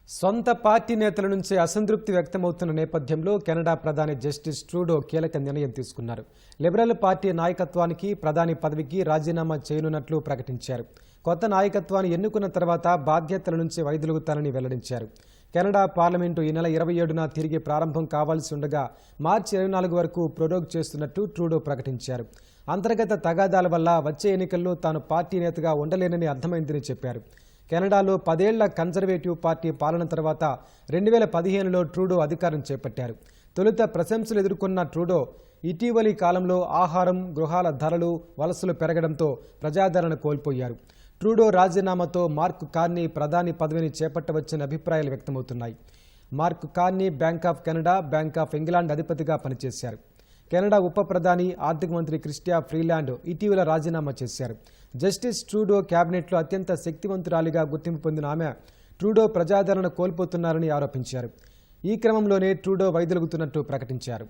సొంత పార్టీ నేతల నుంచి అసంతృప్తి వ్యక్తమవుతున్న నేపథ్యంలో కెనడా ప్రధాని జస్టిస్ ట్రూడో కీలక నిర్ణయం తీసుకున్నారు. లిబరల్ పార్టీ నాయకత్వానికి ప్రధాని పదవికి రాజీనామా చేయనున్నట్లు ప్రకటించారు. కొత్త నాయకత్వాన్ని ఎన్నుకున్న తర్వాత బాధ్యతల నుంచి వైదొలుగుతారని వెల్లడించారు. కెనడా పార్లమెంటు ఈ నెల 27న తిరిగి ప్రారంభం కావాల్సి ఉండగా మార్చి 24 వరకు ప్రొరోగ్ చేస్తున్నట్టు ట్రూడో ప్రకటించారు. అంతర్గత తగాదాల వల్ల వచ్చే ఎన్నికల్లో తాను పార్టీ నేతగా ఉండలేనని అర్థమైందని చెప్పారు. కెనడాలో 10 ఏళ్ల కన్జర్వేటివ్ పార్టీ పాలన తర్వాత 2015లో ట్రూడో అధికారం చేపట్టారు. తొలుత ప్రశంసలు ఎదుర్కొన్న ట్రూడో ఇటీవలి కాలంలో ఆహారం, గృహాల ధరలు, వలసలు పెరగడంతో ప్రజాదరణ కోల్పోయారు. ట్రూడో రాజీనామాతో మార్క్ కార్నీ ప్రధాని పదవిని చేపట్టవచ్చని అభిప్రాయాలు వ్యక్తమవుతున్నాయి. Mark Carney bank of Canada, bank of England అధిపతిగా పనిచేశారు. కెనడా ఉప ప్రధాని, ఆర్థిక మంత్రి క్రిస్టియా ఫ్రీలాండ్ ఇటీవల రాజీనామా చేశారు. జస్టిస్ ట్రూడో కేబినెట్లో అత్యంత శక్తివంతురాలిగా గుర్తింపు పొందిన ఆమె ట్రూడో ప్రజాదరణ కోల్పోతున్నారని ఆరోపించారు. ఈ క్రమంలోనే ట్రూడో వైదొలుగుతున్నట్టు ప్రకటించారు.